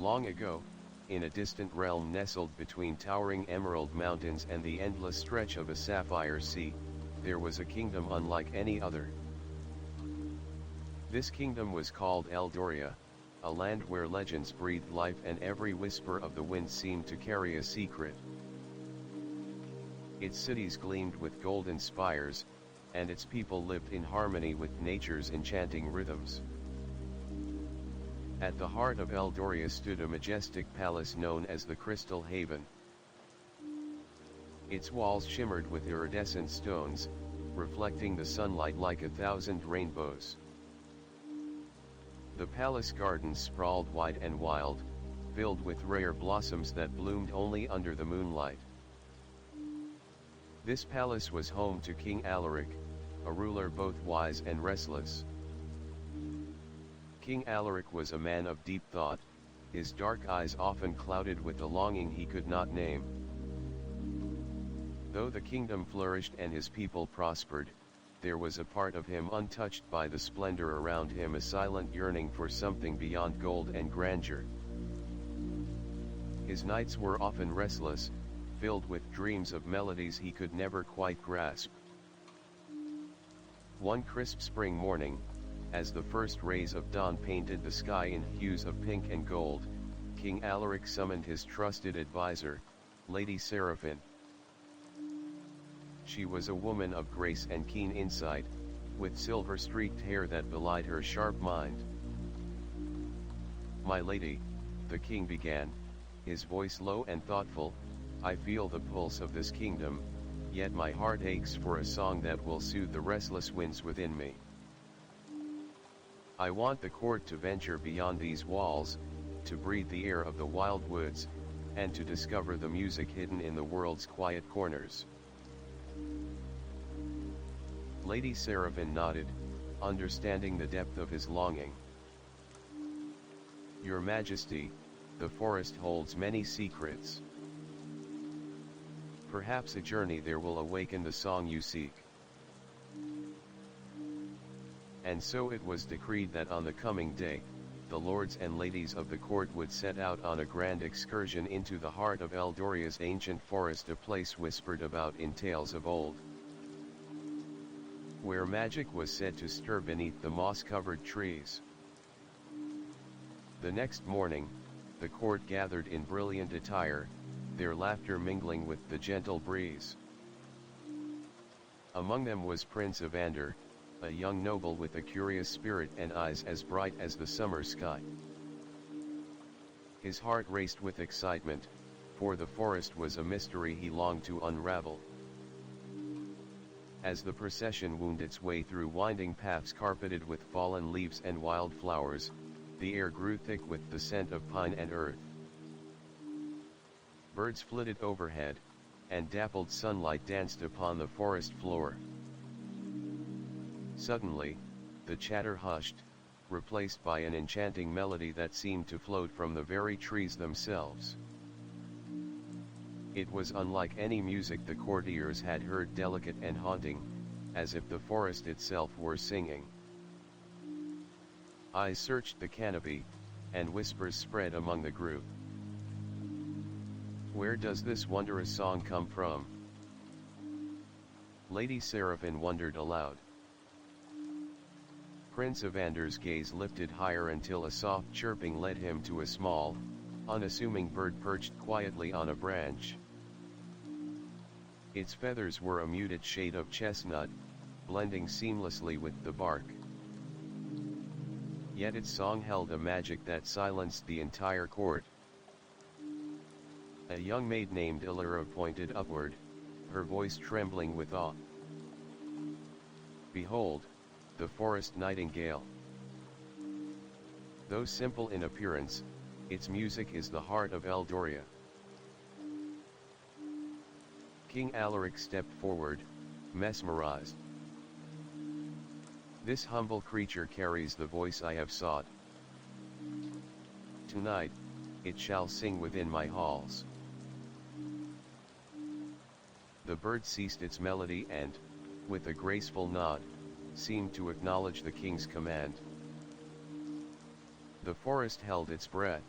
Long ago, in a distant realm nestled between towering emerald mountains and the endless stretch of a sapphire sea, there was a kingdom unlike any other. This kingdom was called Eldoria, a land where legends breathed life and every whisper of the wind seemed to carry a secret. Its cities gleamed with golden spires, and its people lived in harmony with nature's enchanting rhythms. At the heart of Eldoria stood a majestic palace known as the Crystal Haven. Its walls shimmered with iridescent stones, reflecting the sunlight like 1,000 rainbows. The palace gardens sprawled wide and wild, filled with rare blossoms that bloomed only under the moonlight. This palace was home to King Alaric, a ruler both wise and restless. King Alaric was a man of deep thought, his dark eyes often clouded with a longing he could not name. Though the kingdom flourished and his people prospered, there was a part of him untouched by the splendor around him, a silent yearning for something beyond gold and grandeur. His nights were often restless, filled with dreams of melodies he could never quite grasp. One crisp spring morning, as the first rays of dawn painted the sky in hues of pink and gold, King Alaric summoned his trusted advisor, Lady Seraphine. She was a woman of grace and keen insight, with silver-streaked hair that belied her sharp mind. "My lady," the king began, his voice low and thoughtful, "I feel the pulse of this kingdom, yet my heart aches for a song that will soothe the restless winds within me. I want the court to venture beyond these walls, to breathe the air of the wild woods, and to discover the music hidden in the world's quiet corners." Lady Seraphine nodded, understanding the depth of his longing. "Your Majesty, the forest holds many secrets. Perhaps a journey there will awaken the song you seek." And so it was decreed that on the coming day, the lords and ladies of the court would set out on a grand excursion into the heart of Eldoria's ancient forest, a place whispered about in tales of old, where magic was said to stir beneath the moss-covered trees. The next morning, the court gathered in brilliant attire, their laughter mingling with the gentle breeze. Among them was Prince Evander, a young noble with a curious spirit and eyes as bright as the summer sky. His heart raced with excitement, for the forest was a mystery he longed to unravel. As the procession wound its way through winding paths carpeted with fallen leaves and wild flowers, the air grew thick with the scent of pine and earth. Birds flitted overhead, and dappled sunlight danced upon the forest floor. Suddenly, the chatter hushed, replaced by an enchanting melody that seemed to float from the very trees themselves. It was unlike any music the courtiers had heard, delicate and haunting, as if the forest itself were singing. Eyes searched the canopy, and whispers spread among the group. "Where does this wondrous song come from?" Lady Seraphine wondered aloud. Prince Evander's gaze lifted higher until a soft chirping led him to a small, unassuming bird perched quietly on a branch. Its feathers were a muted shade of chestnut, blending seamlessly with the bark. Yet its song held a magic that silenced the entire court. A young maid named Eldoria pointed upward, her voice trembling with awe. "Behold, the forest nightingale. Though simple in appearance, its music is the heart of Eldoria." King Alaric stepped forward, mesmerized. "This humble creature carries the voice I have sought. Tonight, it shall sing within my halls." The bird ceased its melody and, with a graceful nod, seemed to acknowledge the king's command. The forest held its breath,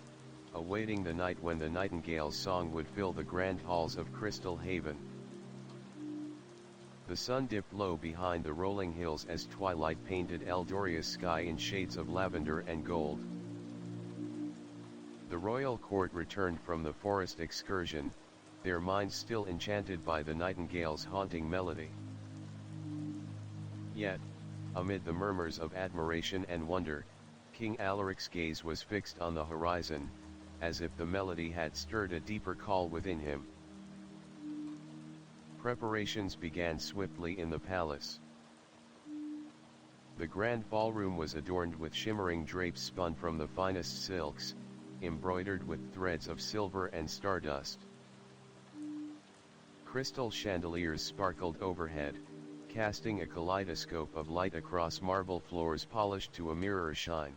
awaiting the night when the nightingale's song would fill the grand halls of Crystal Haven. The sun dipped low behind the rolling hills as twilight painted Eldoria's sky in shades of lavender and gold. The royal court returned from the forest excursion, their minds still enchanted by the nightingale's haunting melody. Yet, amid the murmurs of admiration and wonder, King Alaric's gaze was fixed on the horizon, as if the melody had stirred a deeper call within him. Preparations began swiftly in the palace. The grand ballroom was adorned with shimmering drapes spun from the finest silks, embroidered with threads of silver and stardust. Crystal chandeliers sparkled overhead, casting a kaleidoscope of light across marble floors polished to a mirror shine.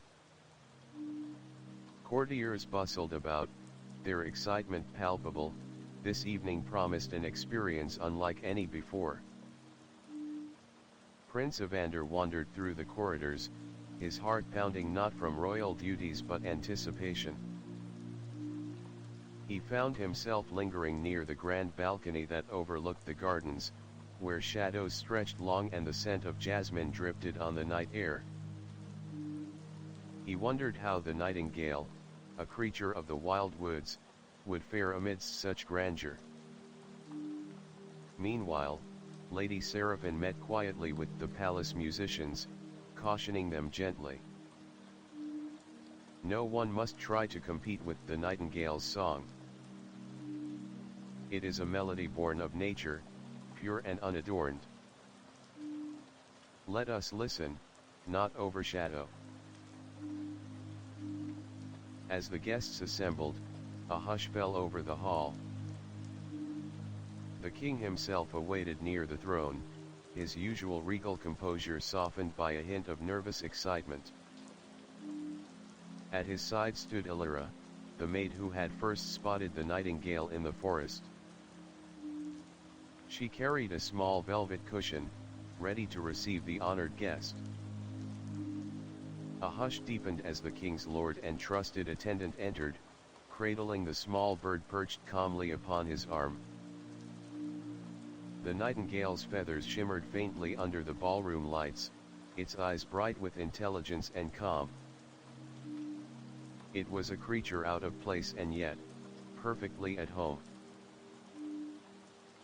Courtiers bustled about, their excitement palpable. This evening promised an experience unlike any before. Prince Evander wandered through the corridors, his heart pounding not from royal duties but anticipation. He found himself lingering near the grand balcony that overlooked the gardens, where shadows stretched long and the scent of jasmine drifted on the night air. He wondered how the nightingale, a creature of the wild woods, would fare amidst such grandeur. Meanwhile, Lady Seraphine met quietly with the palace musicians, cautioning them gently. No one must try to compete with the nightingale's song. It is a melody born of nature, pure and unadorned. Let us listen, not overshadow. As the guests assembled, a hush fell over the hall. The king himself awaited near the throne, his usual regal composure softened by a hint of nervous excitement. At his side stood Eldoria, the maid who had first spotted the nightingale in the forest. She carried a small velvet cushion, ready to receive the honored guest. A hush deepened as the king's lord and trusted attendant entered, cradling the small bird perched calmly upon his arm. The nightingale's feathers shimmered faintly under the ballroom lights, its eyes bright with intelligence and calm. It was a creature out of place and yet, perfectly at home.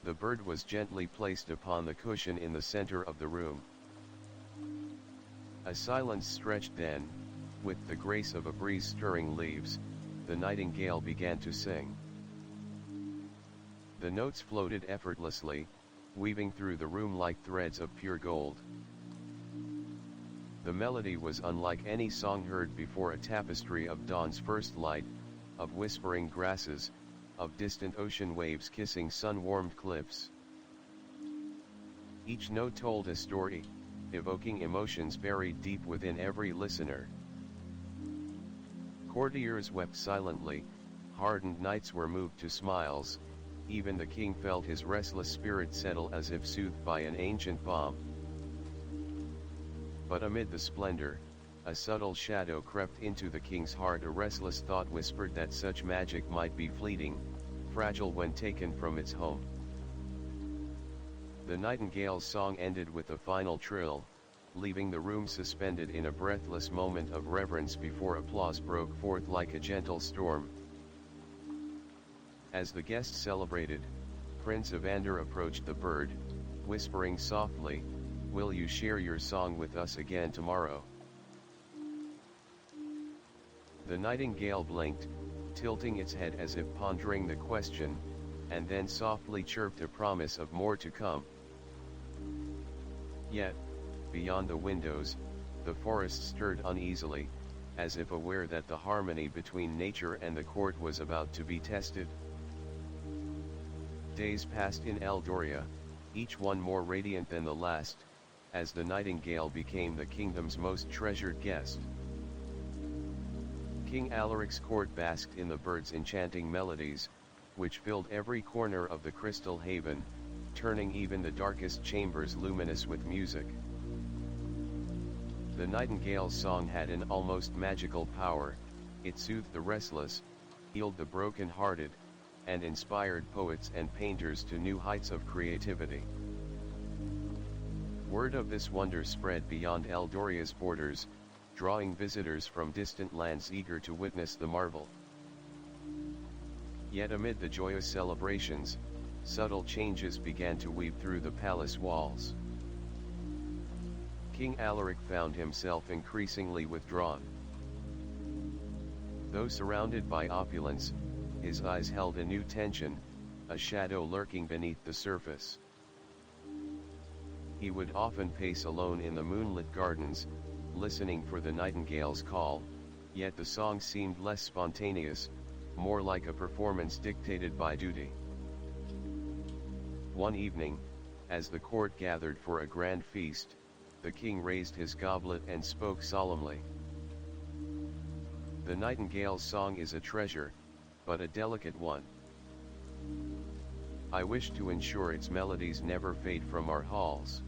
The bird was gently placed upon the cushion in the center of the room. A silence stretched then, with the grace of a breeze stirring leaves, the nightingale began to sing. The notes floated effortlessly, weaving through the room like threads of pure gold. The melody was unlike any song heard before, a tapestry of dawn's first light, of whispering grasses, of distant ocean waves kissing sun-warmed cliffs. Each note told a story, evoking emotions buried deep within every listener. Courtiers wept silently, hardened knights were moved to smiles, even the king felt his restless spirit settle as if soothed by an ancient balm. But amid the splendor, a subtle shadow crept into the king's heart. A restless thought whispered that such magic might be fleeting, fragile when taken from its home. The nightingale's song ended with a final trill, leaving the room suspended in a breathless moment of reverence before applause broke forth like a gentle storm. As the guests celebrated, Prince Evander approached the bird, whispering softly, "Will you share your song with us again tomorrow?" The nightingale blinked, tilting its head as if pondering the question, and then softly chirped a promise of more to come. Yet, beyond the windows, the forest stirred uneasily, as if aware that the harmony between nature and the court was about to be tested. Days passed in Eldoria, each one more radiant than the last, as the nightingale became the kingdom's most treasured guest. King Alaric's court basked in the bird's enchanting melodies, which filled every corner of the Crystal Haven, turning even the darkest chambers luminous with music. The nightingale's song had an almost magical power. It soothed the restless, healed the broken-hearted, and inspired poets and painters to new heights of creativity. Word of this wonder spread beyond Eldoria's borders, drawing visitors from distant lands eager to witness the marvel. Yet amid the joyous celebrations, subtle changes began to weave through the palace walls. King Alaric found himself increasingly withdrawn. Though surrounded by opulence, his eyes held a new tension, a shadow lurking beneath the surface. He would often pace alone in the moonlit gardens, listening for the nightingale's call, yet the song seemed less spontaneous, more like a performance dictated by duty. One evening, as the court gathered for a grand feast, the king raised his goblet and spoke solemnly. "The nightingale's song is a treasure, but a delicate one. I wish to ensure its melodies never fade from our halls."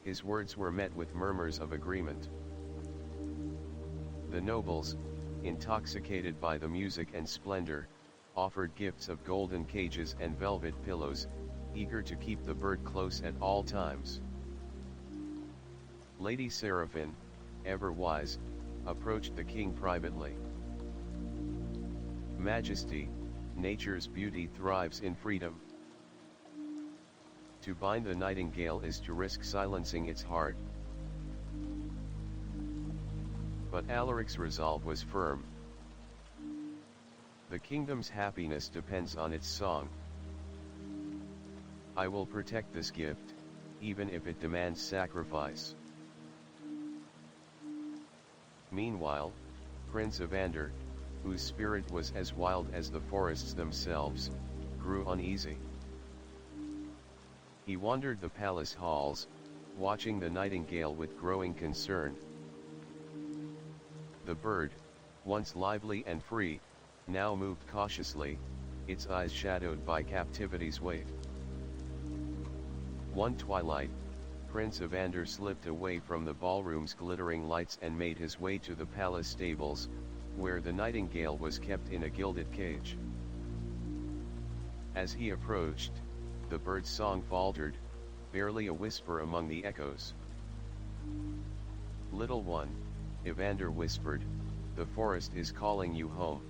His words were met with murmurs of agreement. The nobles, intoxicated by the music and splendor, offered gifts of golden cages and velvet pillows, eager to keep the bird close at all times. Lady Seraphine, ever wise, approached the king privately. "Majesty, nature's beauty thrives in freedom. To bind the nightingale is to risk silencing its heart." But Alaric's resolve was firm. "The kingdom's happiness depends on its song. I will protect this gift, even if it demands sacrifice." Meanwhile, Prince Evander, whose spirit was as wild as the forests themselves, grew uneasy. He wandered the palace halls, watching the nightingale with growing concern. The bird, once lively and free, now moved cautiously, its eyes shadowed by captivity's weight. One twilight, Prince Evander slipped away from the ballroom's glittering lights and made his way to the palace stables, where the nightingale was kept in a gilded cage. As he approached, the bird's song faltered, barely a whisper among the echoes. "Little one," Evander whispered, "the forest is calling you home.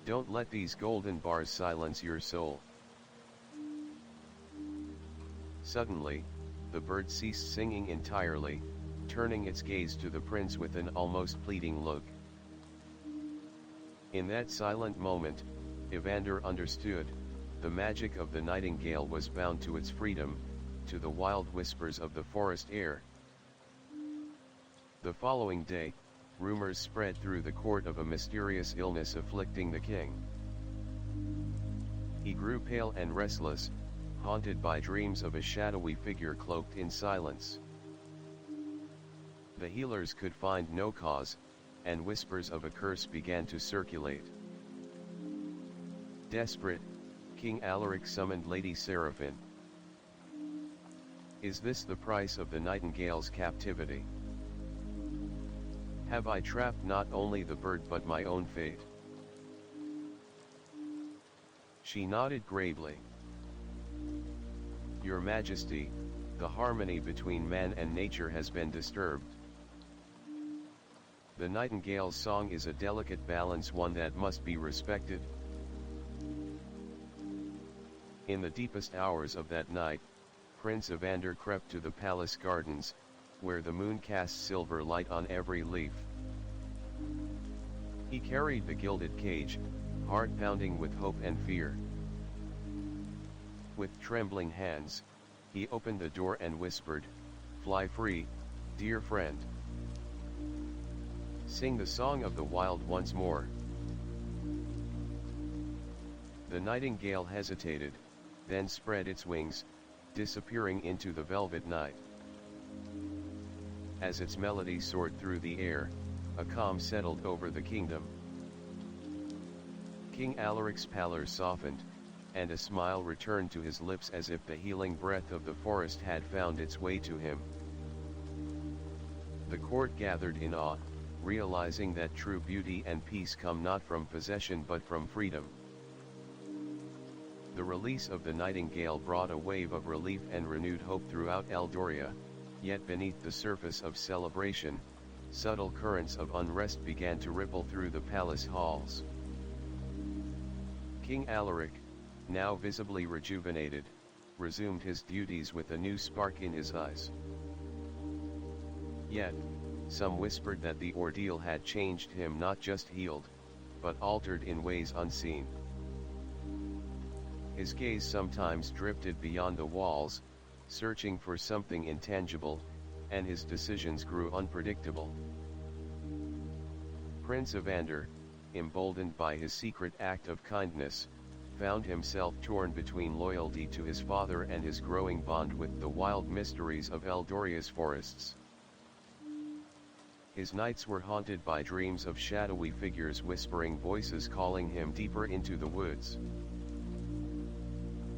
Don't let these golden bars silence your soul." Suddenly, the bird ceased singing entirely, turning its gaze to the prince with an almost pleading look. In that silent moment, Evander understood, the magic of the nightingale was bound to its freedom, to the wild whispers of the forest air. The following day, rumors spread through the court of a mysterious illness afflicting the king. He grew pale and restless, haunted by dreams of a shadowy figure cloaked in silence. The healers could find no cause, and whispers of a curse began to circulate. Desperate, King Alaric summoned Lady Seraphine. "Is this the price of the nightingale's captivity? Have I trapped not only the bird but my own fate?" She nodded gravely. "Your Majesty, the harmony between man and nature has been disturbed. The nightingale's song is a delicate balance, one that must be respected." In the deepest hours of that night, Prince Evander crept to the palace gardens, where the moon cast silver light on every leaf. He carried the gilded cage, heart pounding with hope and fear. With trembling hands, he opened the door and whispered, "Fly free, dear friend. Sing the song of the wild once more." The nightingale hesitated, then spread its wings, disappearing into the velvet night. As its melody soared through the air, a calm settled over the kingdom. King Alaric's pallor softened, and a smile returned to his lips as if the healing breath of the forest had found its way to him. The court gathered in awe, realizing that true beauty and peace come not from possession but from freedom. The release of the Nightingale brought a wave of relief and renewed hope throughout Eldoria, yet beneath the surface of celebration, subtle currents of unrest began to ripple through the palace halls. King Alaric, now visibly rejuvenated, resumed his duties with a new spark in his eyes. Yet, some whispered that the ordeal had changed him, not just healed, but altered in ways unseen. His gaze sometimes drifted beyond the walls, searching for something intangible, and his decisions grew unpredictable. Prince Evander, emboldened by his secret act of kindness, found himself torn between loyalty to his father and his growing bond with the wild mysteries of Eldoria's forests. His nights were haunted by dreams of shadowy figures, whispering voices calling him deeper into the woods.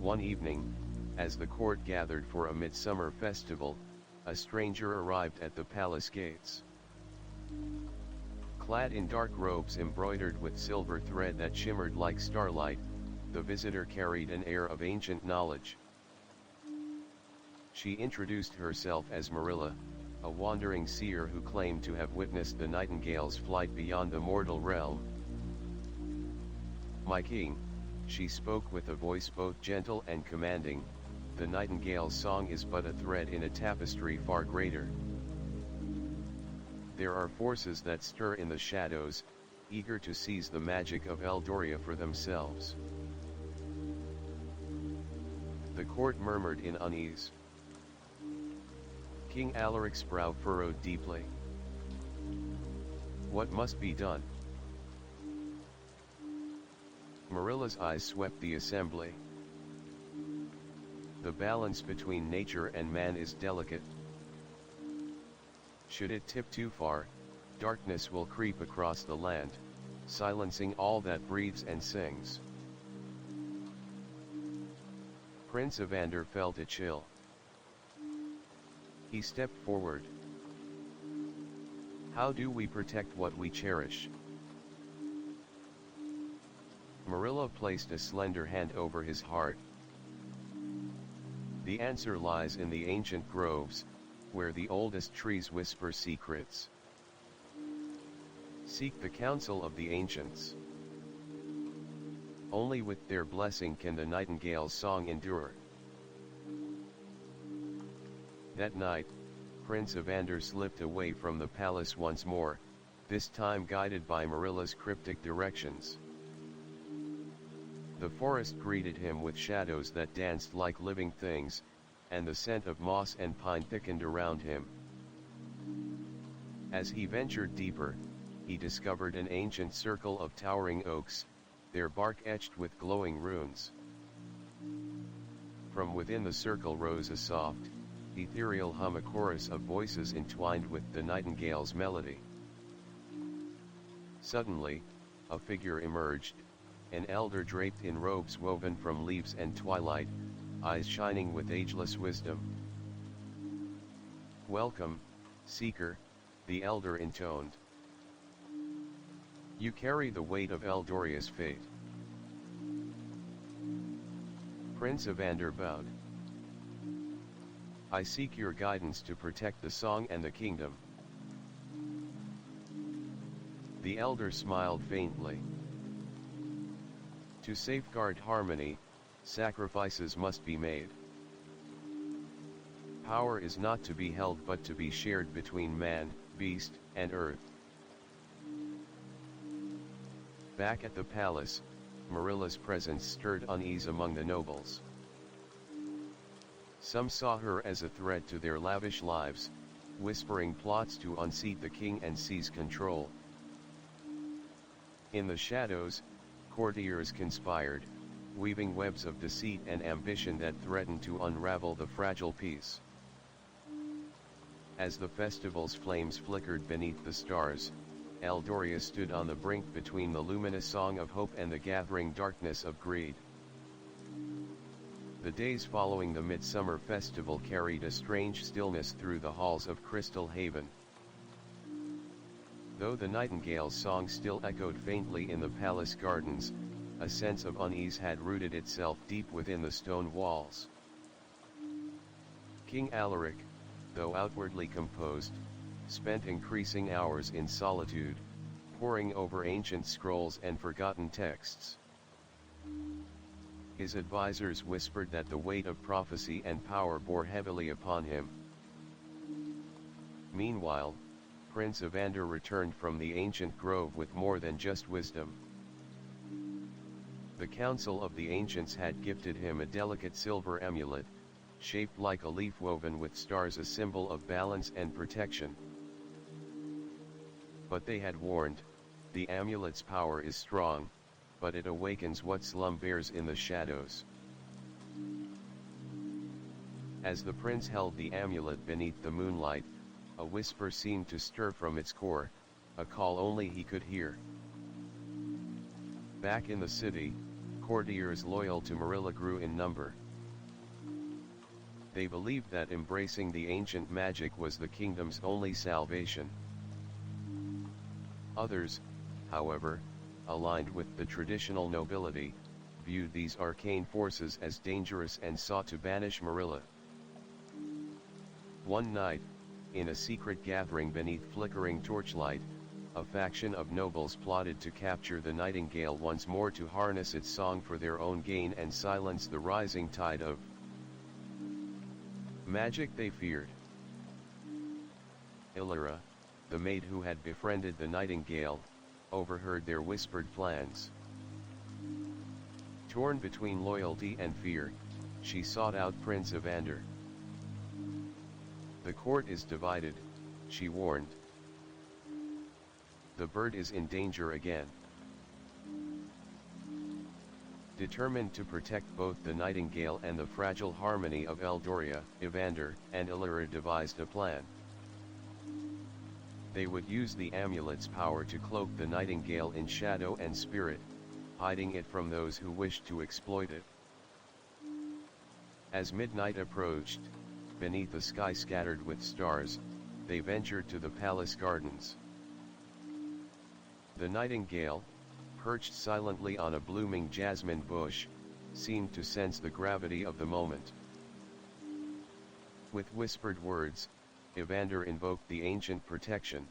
One evening, as the court gathered for a midsummer festival, a stranger arrived at the palace gates. Clad in dark robes embroidered with silver thread that shimmered like starlight, the visitor carried an air of ancient knowledge. She introduced herself as Marilla, a wandering seer who claimed to have witnessed the Nightingale's flight beyond the mortal realm. "My king," she spoke with a voice both gentle and commanding, "the Nightingale's song is but a thread in a tapestry far greater. There are forces that stir in the shadows, eager to seize the magic of Eldoria for themselves." The court murmured in unease. King Alaric's brow furrowed deeply. What must be done? Marilla's eyes swept the assembly. The balance between nature and man is delicate. Should it tip too far, darkness will creep across the land, silencing all that breathes and sings. Prince Evander felt a chill. He stepped forward. How do we protect what we cherish? Marilla placed a slender hand over his heart. The answer lies in the ancient groves, where the oldest trees whisper secrets. Seek the counsel of the ancients. Only with their blessing can the Nightingale's song endure. That night, Prince Evander slipped away from the palace once more, this time guided by Marilla's cryptic directions. The forest greeted him with shadows that danced like living things, and the scent of moss and pine thickened around him. As he ventured deeper, he discovered an ancient circle of towering oaks, their bark etched with glowing runes. From within the circle rose a soft, ethereal hum, a chorus of voices entwined with the Nightingale's melody. Suddenly, a figure emerged, an elder draped in robes woven from leaves and twilight, eyes shining with ageless wisdom. "Welcome, seeker," the elder intoned. "You carry the weight of Eldoria's fate." Prince Evander bowed. "I seek your guidance to protect the song and the kingdom." The elder smiled faintly. "To safeguard harmony, sacrifices must be made. Power is not to be held but to be shared between man, beast, and earth." Back at the palace, Marilla's presence stirred unease among the nobles. Some saw her as a threat to their lavish lives, whispering plots to unseat the king and seize control. In the shadows, courtiers conspired, weaving webs of deceit and ambition that threatened to unravel the fragile peace. As the festival's flames flickered beneath the stars, Eldoria stood on the brink between the luminous song of hope and the gathering darkness of greed. The days following the midsummer festival carried a strange stillness through the halls of Crystal Haven. Though the nightingale's song still echoed faintly in the palace gardens, a sense of unease had rooted itself deep within the stone walls. King Alaric, though outwardly composed, spent increasing hours in solitude, poring over ancient scrolls and forgotten texts. His advisors whispered that the weight of prophecy and power bore heavily upon him. Meanwhile, Prince Evander returned from the ancient grove with more than just wisdom. The council of the ancients had gifted him a delicate silver amulet, shaped like a leaf woven with stars, a symbol of balance and protection. But they had warned, the amulet's power is strong, but it awakens what slumbers in the shadows. As the prince held the amulet beneath the moonlight, a whisper seemed to stir from its core, a call only he could hear. Back in the city, courtiers loyal to Marilla grew in number. They believed that embracing the ancient magic was the kingdom's only salvation. Others, however, aligned with the traditional nobility, viewed these arcane forces as dangerous and sought to banish Marilla. One night, in a secret gathering beneath flickering torchlight, a faction of nobles plotted to capture the nightingale once more, to harness its song for their own gain and silence the rising tide of magic they feared. Eldoria, the maid who had befriended the nightingale, overheard their whispered plans. Torn between loyalty and fear, she sought out Prince Evander. The court is divided, she warned. The bird is in danger again. Determined to protect both the nightingale and the fragile harmony of Eldoria, Evander and Eldoria devised a plan. They would use the amulet's power to cloak the nightingale in shadow and spirit, hiding it from those who wished to exploit it. As midnight approached, beneath a sky scattered with stars, they ventured to the palace gardens. The nightingale, perched silently on a blooming jasmine bush, seemed to sense the gravity of the moment. With whispered words, Evander invoked the ancient protection.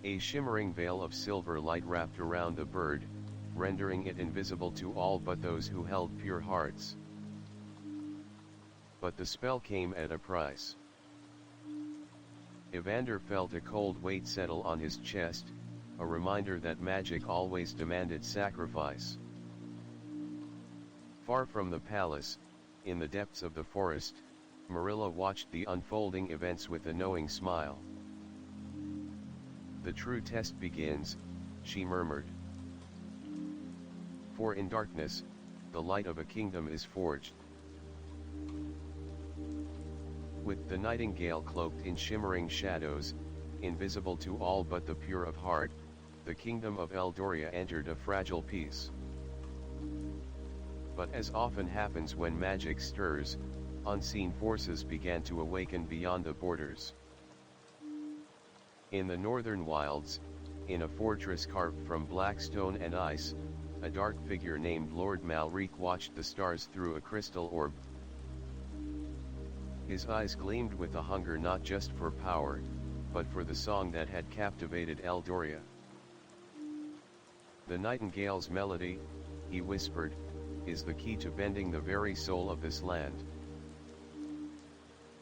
A shimmering veil of silver light wrapped around the bird, rendering it invisible to all but those who held pure hearts. But the spell came at a price. Evander felt a cold weight settle on his chest, a reminder that magic always demanded sacrifice. Far from the palace, in the depths of the forest, Marilla watched the unfolding events with a knowing smile. "The true test begins," she murmured. "For in darkness, the light of a kingdom is forged." With the nightingale cloaked in shimmering shadows, invisible to all but the pure of heart, the kingdom of Eldoria entered a fragile peace. But as often happens when magic stirs, unseen forces began to awaken beyond the borders. In the northern wilds, in a fortress carved from black stone and ice, a dark figure named Lord Malric watched the stars through a crystal orb. His eyes gleamed with a hunger not just for power, but for the song that had captivated Eldoria. "The nightingale's melody," he whispered, "is the key to bending the very soul of this land.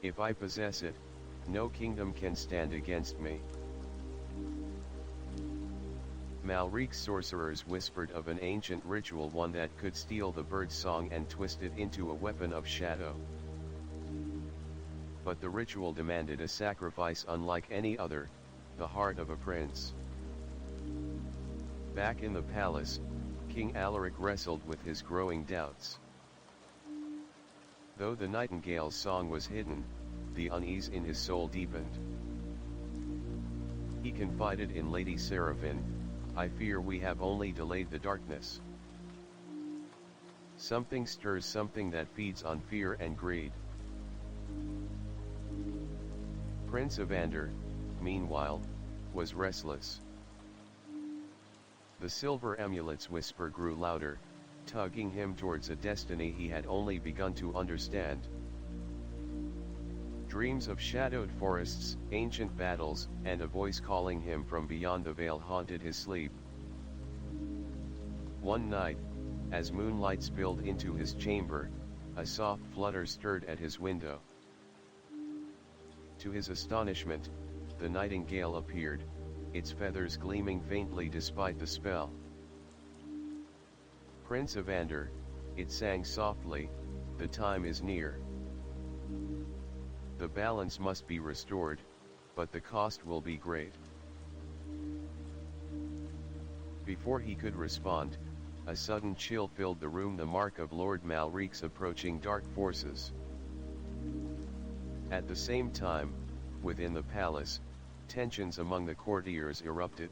If I possess it, no kingdom can stand against me." Malric's sorcerers whispered of an ancient ritual, one that could steal the bird's song and twist it into a weapon of shadow. But the ritual demanded a sacrifice unlike any other, the heart of a prince. Back in the palace, King Alaric wrestled with his growing doubts. Though the nightingale's song was hidden, the unease in his soul deepened. He confided in Lady Seraphine, "I fear we have only delayed the darkness. Something stirs, something that feeds on fear and greed." Prince Evander, meanwhile, was restless. The silver amulet's whisper grew louder, tugging him towards a destiny he had only begun to understand. Dreams of shadowed forests, ancient battles, and a voice calling him from beyond the veil haunted his sleep. One night, as moonlight spilled into his chamber, a soft flutter stirred at his window. To his astonishment, the nightingale appeared, its feathers gleaming faintly despite the spell. "Prince Evander," it sang softly, "the time is near. The balance must be restored, but the cost will be great." Before he could respond, a sudden chill filled the room, the mark of Lord Malric's approaching dark forces. At the same time, within the palace, tensions among the courtiers erupted.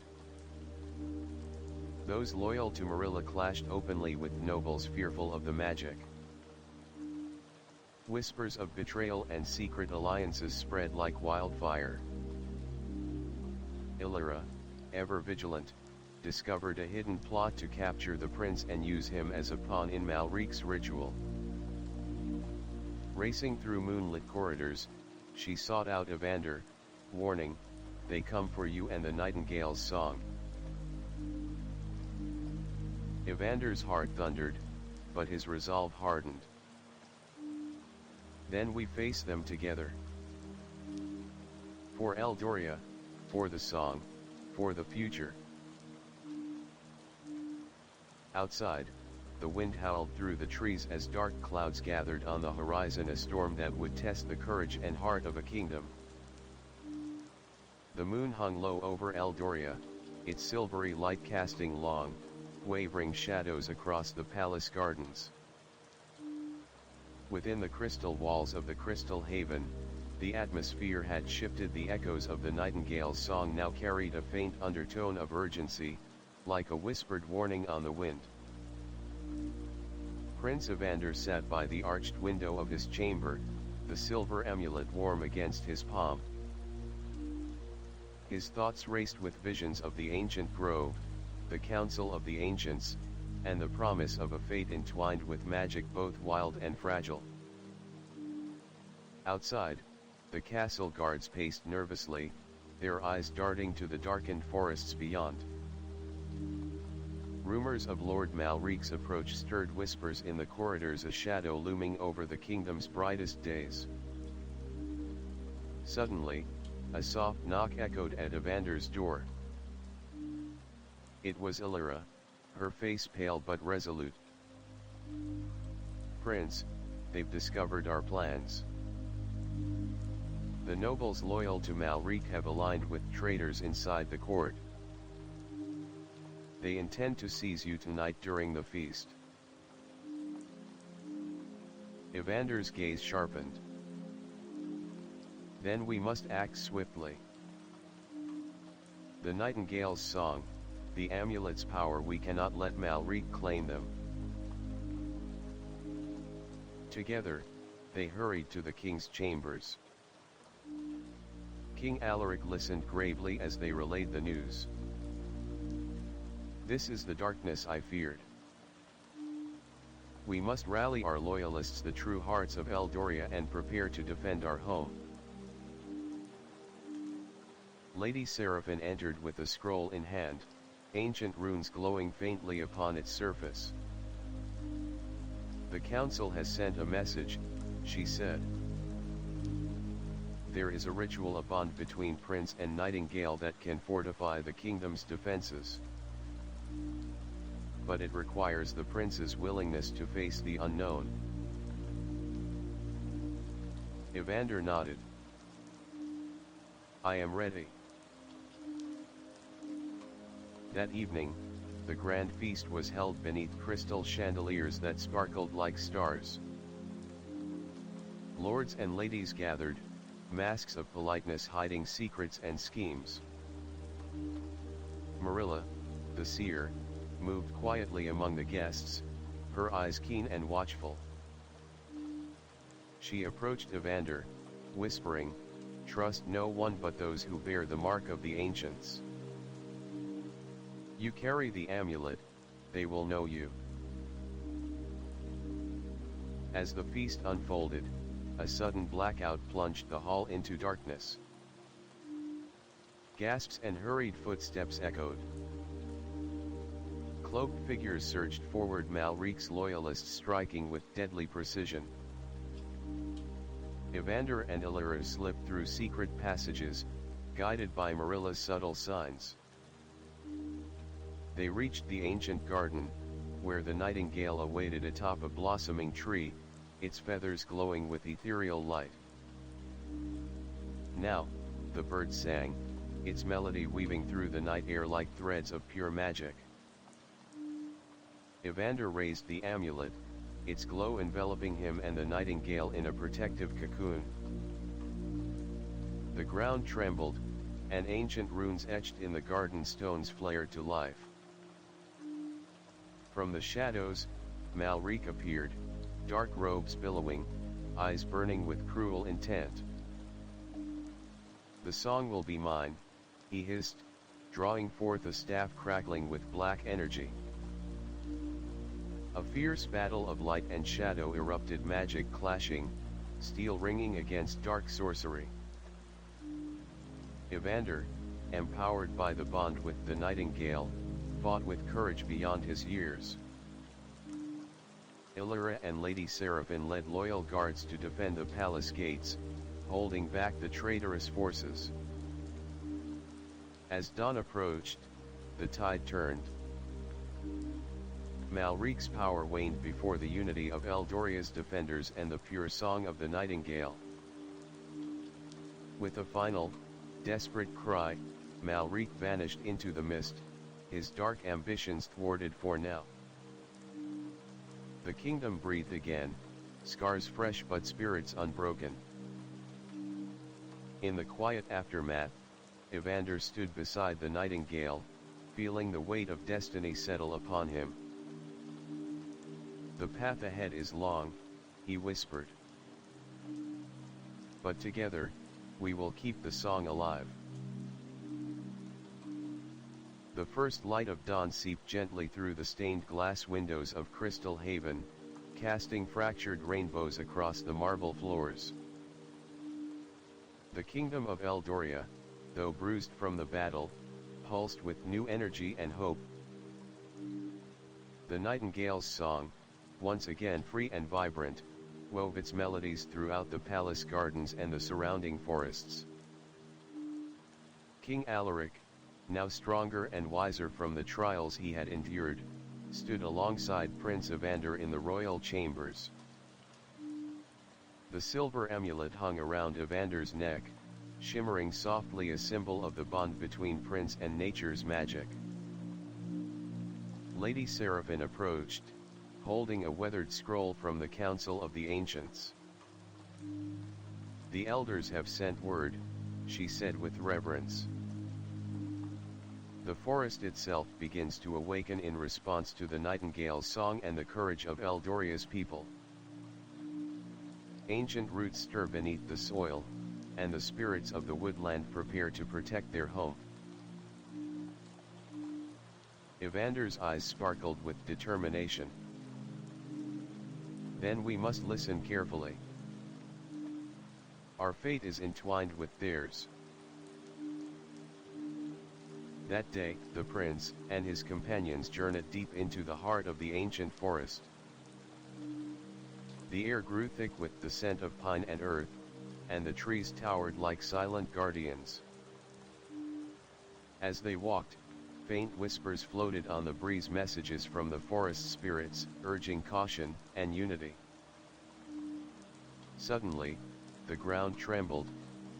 Those loyal to Marilla clashed openly with nobles fearful of the magic. Whispers of betrayal and secret alliances spread like wildfire. Eldoria, ever vigilant, discovered a hidden plot to capture the prince and use him as a pawn in Malric's ritual. Racing through moonlit corridors, she sought out Evander, warning, "They come for you," and the nightingale's song. Evander's heart thundered, but his resolve hardened. "Then we face them together. For Eldoria, for the song, for the future." Outside, the wind howled through the trees as dark clouds gathered on the horizon, a storm that would test the courage and heart of a kingdom. The moon hung low over Eldoria, its silvery light casting long, wavering shadows across the palace gardens. Within the crystal walls of the Crystal Haven, the atmosphere had shifted. The echoes of the nightingale's song now carried a faint undertone of urgency, like a whispered warning on the wind. Prince Evander sat by the arched window of his chamber, the silver amulet warm against his palm. His thoughts raced with visions of the ancient grove, the council of the ancients, and the promise of a fate entwined with magic both wild and fragile. Outside, the castle guards paced nervously, their eyes darting to the darkened forests beyond. Rumors of Lord Malric's approach stirred whispers in the corridors, a shadow looming over the kingdom's brightest days. Suddenly, a soft knock echoed at Evander's door. It was Eldoria, her face pale but resolute. "Prince, they've discovered our plans. The nobles loyal to Malric have aligned with traitors inside the court. They intend to seize you tonight during the feast." Evander's gaze sharpened. "Then we must act swiftly. The nightingale's song, the amulet's power, we cannot let Malric claim them." Together, they hurried to the king's chambers. King Alaric listened gravely as they relayed the news. "This is the darkness I feared. We must rally our loyalists, the true hearts of Eldoria, and prepare to defend our home." Lady Seraphine entered with a scroll in hand, ancient runes glowing faintly upon its surface. "The council has sent a message," she said. "There is a ritual, a bond between Prince and Nightingale that can fortify the kingdom's defenses. But it requires the prince's willingness to face the unknown." Evander nodded. "I am ready." That evening, the grand feast was held beneath crystal chandeliers that sparkled like stars. Lords and ladies gathered, masks of politeness hiding secrets and schemes. Marilla, the seer, moved quietly among the guests, her eyes keen and watchful. She approached Evander, whispering, Trust no one but those who bear the mark of the ancients. You carry the amulet, they will know you. As the feast unfolded, a sudden blackout plunged the hall into darkness. Gasps and hurried footsteps echoed. Cloaked figures surged forward, Malric's loyalists striking with deadly precision. Evander and Eldoria slipped through secret passages, guided by Marilla's subtle signs. They reached the ancient garden, where the nightingale awaited atop a blossoming tree, its feathers glowing with ethereal light. Now, the bird sang, its melody weaving through the night air like threads of pure magic. Evander raised the amulet, its glow enveloping him and the nightingale in a protective cocoon. The ground trembled, and ancient runes etched in the garden stones flared to life. From the shadows, Malric appeared, dark robes billowing, eyes burning with cruel intent. "The song will be mine," he hissed, drawing forth a staff crackling with black energy. A fierce battle of light and shadow erupted, magic clashing, steel ringing against dark sorcery. Evander, empowered by the bond with the nightingale, fought with courage beyond his years. Eldoria and Lady Seraphine led loyal guards to defend the palace gates, holding back the traitorous forces. As dawn approached, the tide turned. Malric's power waned before the unity of Eldoria's defenders and the pure song of the nightingale. With a final, desperate cry, Malric vanished into the mist, his dark ambitions thwarted for now. The kingdom breathed again, scars fresh but spirits unbroken. In the quiet aftermath, Evander stood beside the nightingale, feeling the weight of destiny settle upon him. "The path ahead is long," he whispered. "But together, we will keep the song alive." The first light of dawn seeped gently through the stained glass windows of Crystal Haven, casting fractured rainbows across the marble floors. The kingdom of Eldoria, though bruised from the battle, pulsed with new energy and hope. The nightingale's song, once again free and vibrant, wove its melodies throughout the palace gardens and the surrounding forests. King Alaric, now stronger and wiser from the trials he had endured, stood alongside Prince Evander in the royal chambers. The silver amulet hung around Evander's neck, shimmering softly, a symbol of the bond between prince and nature's magic. Lady Seraphine approached, holding a weathered scroll from the Council of the Ancients. "The elders have sent word," she said with reverence. "The forest itself begins to awaken in response to the nightingale's song and the courage of Eldoria's people. Ancient roots stir beneath the soil, and the spirits of the woodland prepare to protect their home." Evander's eyes sparkled with determination. "Then we must listen carefully. Our fate is entwined with theirs." That day, the prince and his companions journeyed deep into the heart of the ancient forest. The air grew thick with the scent of pine and earth, and the trees towered like silent guardians. As they walked, faint whispers floated on the breeze, messages from the forest spirits, urging caution and unity. Suddenly, the ground trembled,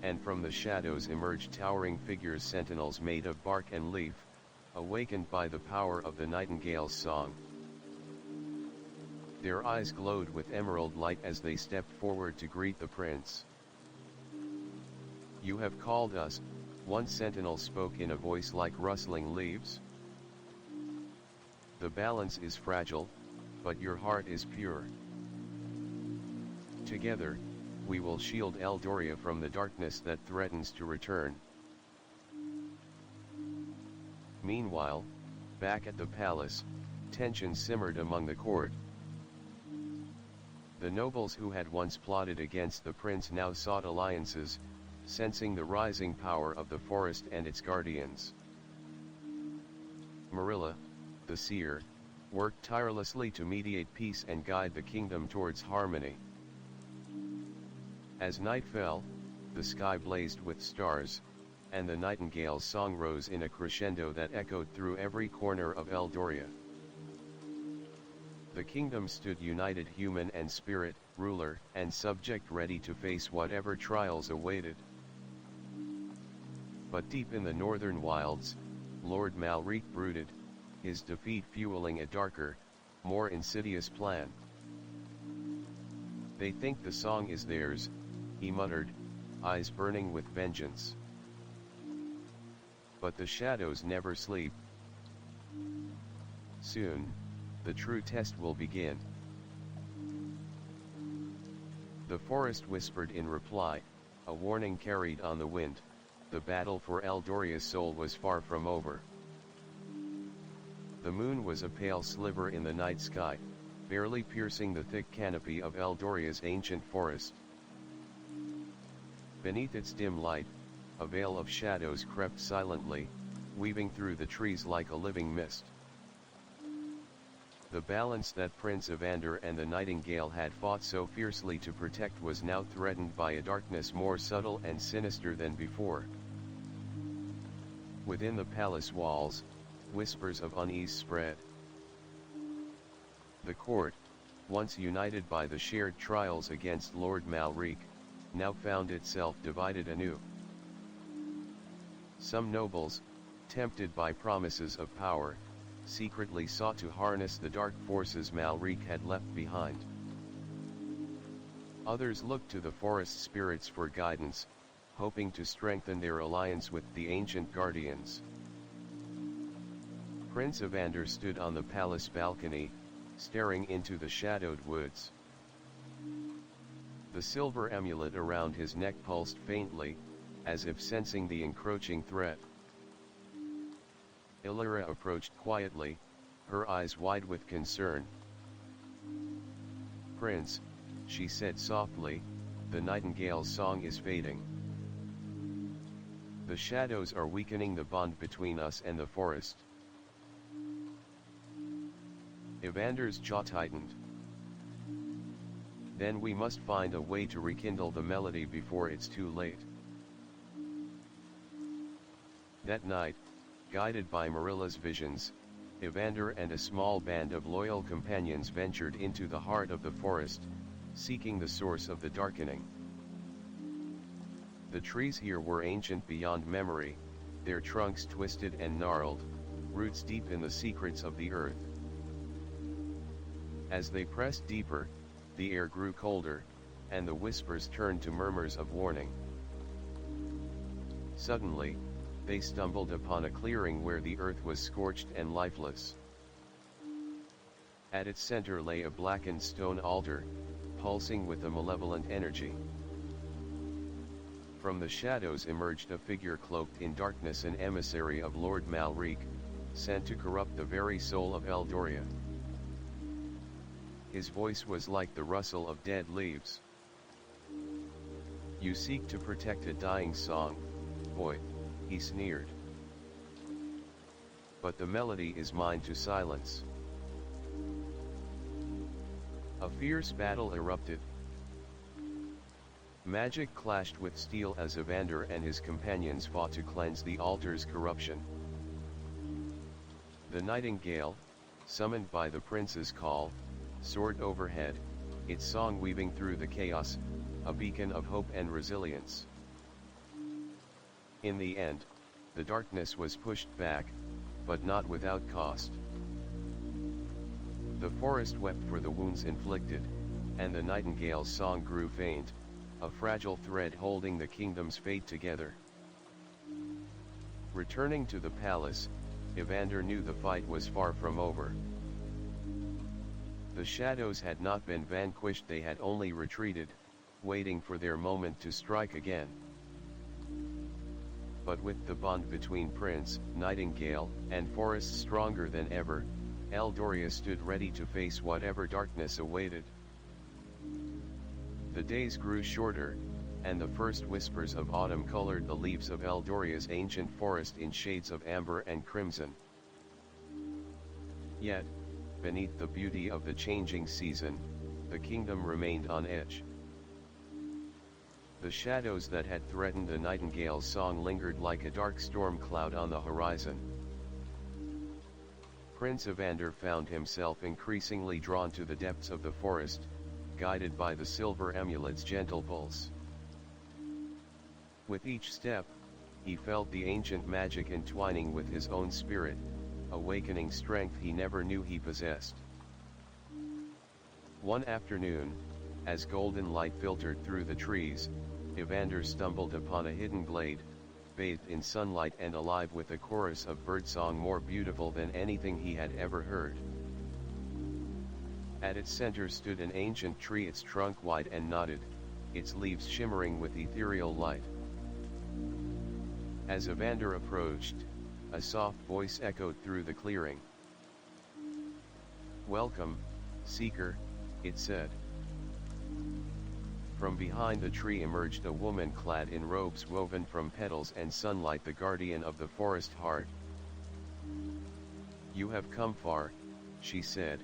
and from the shadows emerged towering figures, sentinels made of bark and leaf, awakened by the power of the nightingale's song. Their eyes glowed with emerald light as they stepped forward to greet the prince. "You have called us," one sentinel spoke in a voice like rustling leaves. "The balance is fragile, but your heart is pure." Together, we will shield Eldoria from the darkness that threatens to return. Meanwhile, back at the palace, tension simmered among the court. The nobles who had once plotted against the prince now sought alliances, sensing the rising power of the forest and its guardians. Marilla, the seer, worked tirelessly to mediate peace and guide the kingdom towards harmony. As night fell, the sky blazed with stars, and the nightingale's song rose in a crescendo that echoed through every corner of Eldoria. The kingdom stood united, human and spirit, ruler and subject, ready to face whatever trials awaited. But deep in the northern wilds, Lord Malric brooded, his defeat fueling a darker, more insidious plan. "They think the song is theirs," he muttered, eyes burning with vengeance. But the shadows never sleep. Soon, the true test will begin. The forest whispered in reply, a warning carried on the wind. The battle for Eldoria's soul was far from over. The moon was a pale sliver in the night sky, barely piercing the thick canopy of Eldoria's ancient forest. Beneath its dim light, a veil of shadows crept silently, weaving through the trees like a living mist. The balance that Prince Evander and the Nightingale had fought so fiercely to protect was now threatened by a darkness more subtle and sinister than before. Within the palace walls, whispers of unease spread. The court, once united by the shared trials against Lord Malric, now found itself divided anew. Some nobles, tempted by promises of power, secretly sought to harness the dark forces Malric had left behind. Others looked to the forest spirits for guidance, hoping to strengthen their alliance with the ancient guardians. Prince Evander stood on the palace balcony, staring into the shadowed woods. The silver amulet around his neck pulsed faintly, as if sensing the encroaching threat. Eldoria approached quietly, her eyes wide with concern. "Prince," she said softly, "the nightingale's song is fading. The shadows are weakening the bond between us and the forest." Evander's jaw tightened. "Then we must find a way to rekindle the melody before it's too late." That night, guided by Marilla's visions, Evander and a small band of loyal companions ventured into the heart of the forest, seeking the source of the darkening. The trees here were ancient beyond memory, their trunks twisted and gnarled, roots deep in the secrets of the earth. As they pressed deeper, the air grew colder, and the whispers turned to murmurs of warning. Suddenly, they stumbled upon a clearing where the earth was scorched and lifeless. At its center lay a blackened stone altar, pulsing with a malevolent energy. From the shadows emerged a figure cloaked in darkness, an emissary of Lord Malric, sent to corrupt the very soul of Eldoria. His voice was like the rustle of dead leaves. "You seek to protect a dying song, boy," he sneered. "But the melody is mine to silence." A fierce battle erupted. Magic clashed with steel as Evander and his companions fought to cleanse the altar's corruption. The nightingale, summoned by the prince's call, soared overhead, its song weaving through the chaos, a beacon of hope and resilience. In the end, the darkness was pushed back, but not without cost. The forest wept for the wounds inflicted, and the nightingale's song grew faint, a fragile thread holding the kingdom's fate together. Returning to the palace, Evander knew the fight was far from over. The shadows had not been vanquished, they had only retreated, waiting for their moment to strike again. But with the bond between Prince, Nightingale, and forest stronger than ever, Eldoria stood ready to face whatever darkness awaited. The days grew shorter, and the first whispers of autumn colored the leaves of Eldoria's ancient forest in shades of amber and crimson. Yet, beneath the beauty of the changing season, the kingdom remained on edge. The shadows that had threatened the nightingale's song lingered like a dark storm cloud on the horizon. Prince Evander found himself increasingly drawn to the depths of the forest, guided by the silver amulet's gentle pulse. With each step, he felt the ancient magic entwining with his own spirit, awakening strength he never knew he possessed. One afternoon, as golden light filtered through the trees, Evander stumbled upon a hidden glade, bathed in sunlight and alive with a chorus of birdsong more beautiful than anything he had ever heard. At its center stood an ancient tree, its trunk wide and knotted, its leaves shimmering with ethereal light. As Evander approached, a soft voice echoed through the clearing. "Welcome, seeker," it said. From behind the tree emerged a woman clad in robes woven from petals and sunlight, the guardian of the forest heart. "You have come far," she said,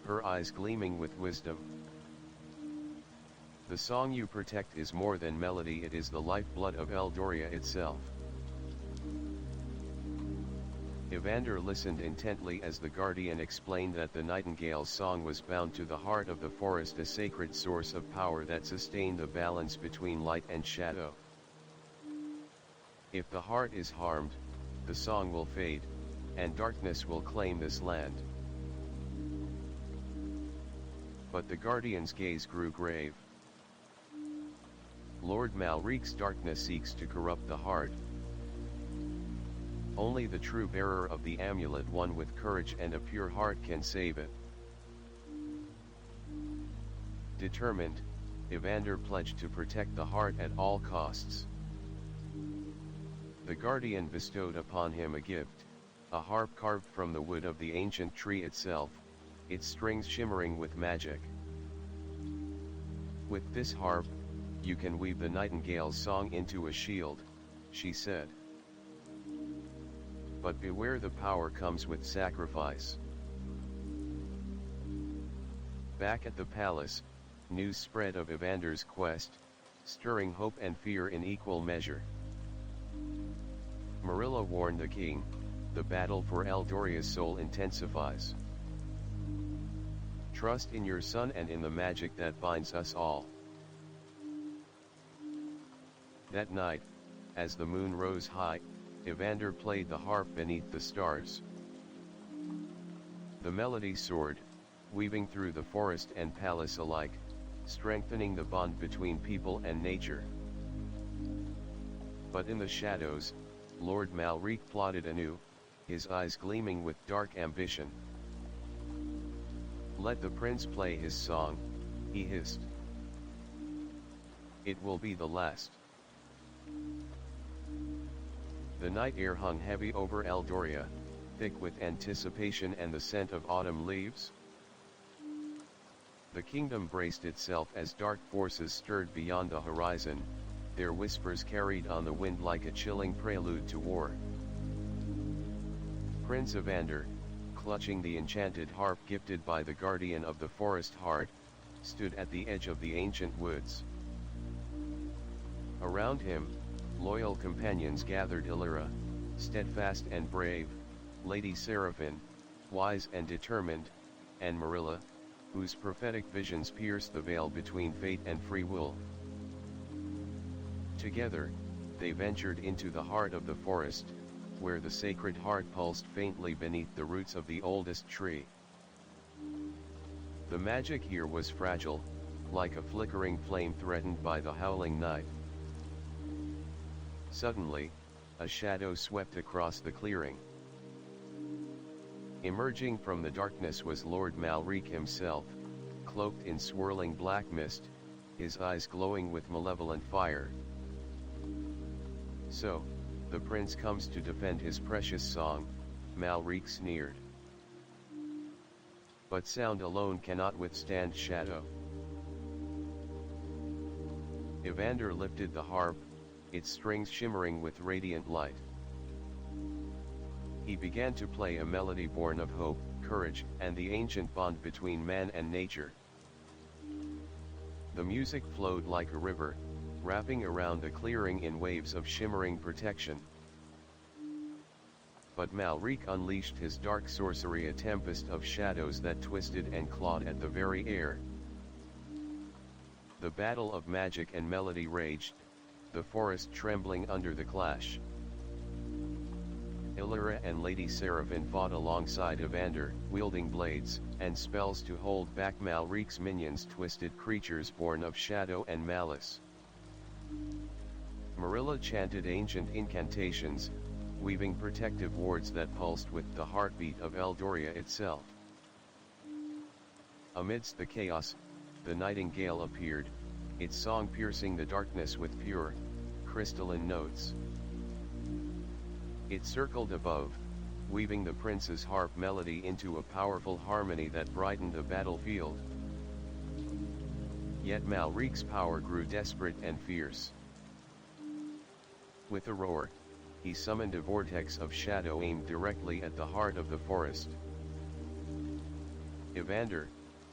her eyes gleaming with wisdom. "The song you protect is more than melody, it is the lifeblood of Eldoria itself." Evander listened intently as the guardian explained that the nightingale's song was bound to the heart of the forest, a sacred source of power that sustained the balance between light and shadow. "If the heart is harmed, the song will fade, and darkness will claim this land." But the guardian's gaze grew grave. "Lord Malric's darkness seeks to corrupt the heart. Only the true bearer of the amulet, one with courage and a pure heart, can save it." Determined, Evander pledged to protect the heart at all costs. The guardian bestowed upon him a gift, a harp carved from the wood of the ancient tree itself, its strings shimmering with magic. "With this harp, you can weave the nightingale's song into a shield," she said. "But beware, the power comes with sacrifice." Back at the palace, news spread of Evander's quest, stirring hope and fear in equal measure. Marilla warned the king, "The battle for Eldoria's soul intensifies. Trust in your son and in the magic that binds us all." That night, as the moon rose high, Evander played the harp beneath the stars. The melody soared, weaving through the forest and palace alike, strengthening the bond between people and nature. But in the shadows, Lord Malric plotted anew, his eyes gleaming with dark ambition. "Let the prince play his song," he hissed. "It will be the last." The night air hung heavy over Eldoria, thick with anticipation and the scent of autumn leaves. The kingdom braced itself as dark forces stirred beyond the horizon, their whispers carried on the wind like a chilling prelude to war. Prince Evander, clutching the enchanted harp gifted by the guardian of the forest heart, stood at the edge of the ancient woods. Around him, loyal companions gathered: Illyra, steadfast and brave, Lady Seraphine, wise and determined, and Marilla, whose prophetic visions pierced the veil between fate and free will. Together, they ventured into the heart of the forest, where the sacred heart pulsed faintly beneath the roots of the oldest tree. The magic here was fragile, like a flickering flame threatened by the howling night. Suddenly, a shadow swept across the clearing. Emerging from the darkness was Lord Malric himself, cloaked in swirling black mist, his eyes glowing with malevolent fire. "So, the prince comes to defend his precious song," Malric sneered. "But sound alone cannot withstand shadow." Evander lifted the harp, its strings shimmering with radiant light. He began to play a melody born of hope, courage, and the ancient bond between man and nature. The music flowed like a river, wrapping around the clearing in waves of shimmering protection. But Malric unleashed his dark sorcery, a tempest of shadows that twisted and clawed at the very air. The battle of magic and melody raged, the forest trembling under the clash. Eldoria and Lady Seraphine fought alongside Evander, wielding blades and spells to hold back Malric's minions, twisted creatures born of shadow and malice. Marilla chanted ancient incantations, weaving protective wards that pulsed with the heartbeat of Eldoria itself. Amidst the chaos, the nightingale appeared, its song piercing the darkness with pure, crystalline notes. It circled above, weaving the prince's harp melody into a powerful harmony that brightened the battlefield. Yet Malric's power grew desperate and fierce. With a roar, he summoned a vortex of shadow aimed directly at the heart of the forest. Evander,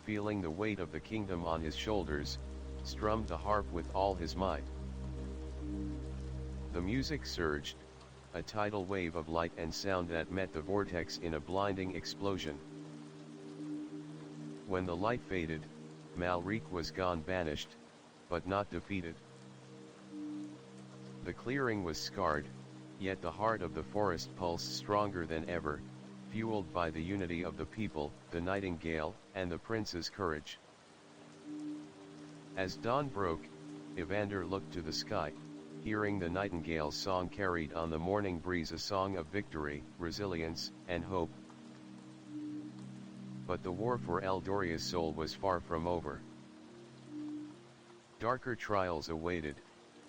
feeling the weight of the kingdom on his shoulders, strummed the harp with all his might. The music surged, a tidal wave of light and sound that met the vortex in a blinding explosion. When the light faded, Malric was gone, banished, but not defeated. The clearing was scarred, yet the heart of the forest pulsed stronger than ever, fueled by the unity of the people, the nightingale, and the prince's courage. As dawn broke, Evander looked to the sky, hearing the nightingale's song carried on the morning breeze, a song of victory, resilience, and hope. But the war for Eldoria's soul was far from over. Darker trials awaited,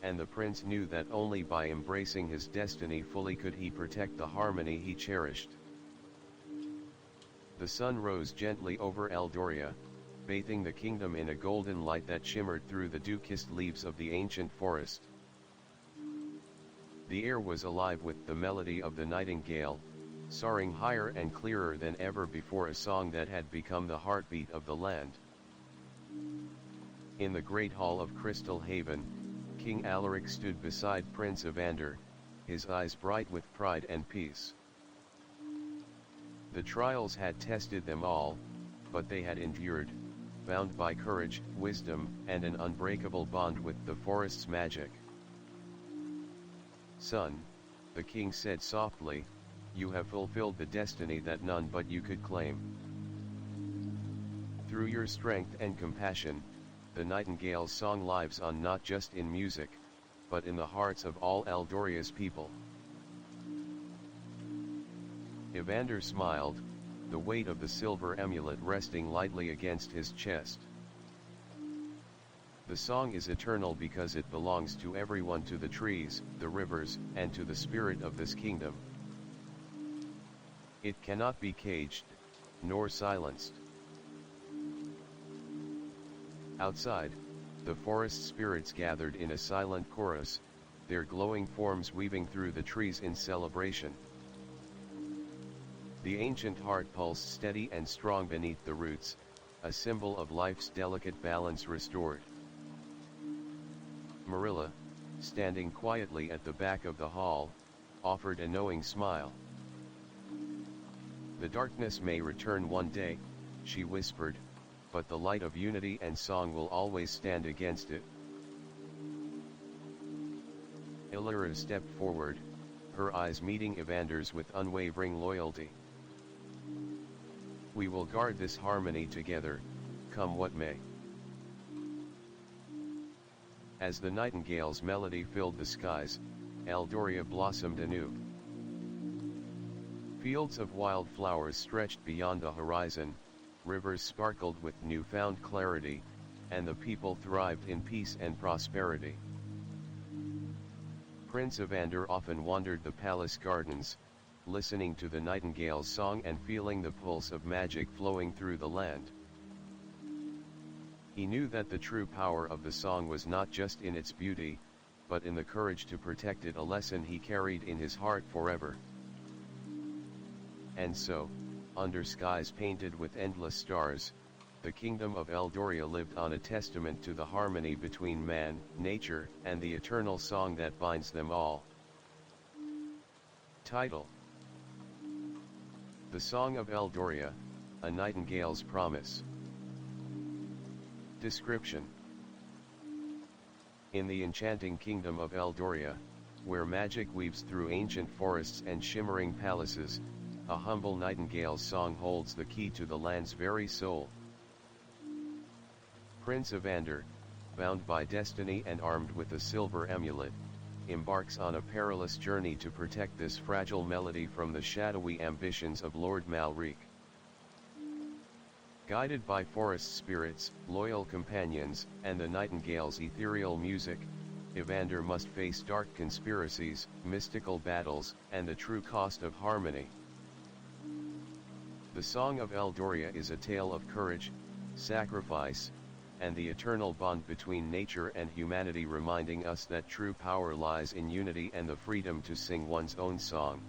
and the prince knew that only by embracing his destiny fully could he protect the harmony he cherished. The sun rose gently over Eldoria, bathing the kingdom in a golden light that shimmered through the dew-kissed leaves of the ancient forest. The air was alive with the melody of the nightingale, soaring higher and clearer than ever before, a song that had become the heartbeat of the land. In the great hall of Crystal Haven, King Alaric stood beside Prince Evander, his eyes bright with pride and peace. The trials had tested them all, but they had endured, bound by courage, wisdom, and an unbreakable bond with the forest's magic. "Son," the king said softly, "you have fulfilled the destiny that none but you could claim. Through your strength and compassion, the nightingale's song lives on, not just in music, but in the hearts of all Eldoria's people." Evander smiled, the weight of the silver amulet resting lightly against his chest. "The song is eternal because it belongs to everyone, to the trees, the rivers, and to the spirit of this kingdom. It cannot be caged, nor silenced." Outside, the forest spirits gathered in a silent chorus, their glowing forms weaving through the trees in celebration. The ancient heart pulsed steady and strong beneath the roots, a symbol of life's delicate balance restored. Marilla, standing quietly at the back of the hall, offered a knowing smile. "The darkness may return one day," she whispered, "but the light of unity and song will always stand against it." Eldoria stepped forward, her eyes meeting Evander's with unwavering loyalty. "We will guard this harmony together, come what may." As the nightingale's melody filled the skies, Eldoria blossomed anew. Fields of wildflowers stretched beyond the horizon, rivers sparkled with newfound clarity, and the people thrived in peace and prosperity. Prince Evander often wandered the palace gardens, listening to the nightingale's song and feeling the pulse of magic flowing through the land. He knew that the true power of the song was not just in its beauty, but in the courage to protect it, a lesson he carried in his heart forever. And so, under skies painted with endless stars, the kingdom of Eldoria lived on, a testament to the harmony between man, nature, and the eternal song that binds them all. Title: The Song of Eldoria, A Nightingale's Promise. Description: In the enchanting kingdom of Eldoria, where magic weaves through ancient forests and shimmering palaces, a humble nightingale's song holds the key to the land's very soul. Prince Evander, bound by destiny and armed with a silver amulet, embarks on a perilous journey to protect this fragile melody from the shadowy ambitions of Lord Malric. Guided by forest spirits, loyal companions, and the nightingale's ethereal music, Evander must face dark conspiracies, mystical battles, and the true cost of harmony. The Song of Eldoria is a tale of courage, sacrifice, and the eternal bond between nature and humanity, reminding us that true power lies in unity and the freedom to sing one's own song.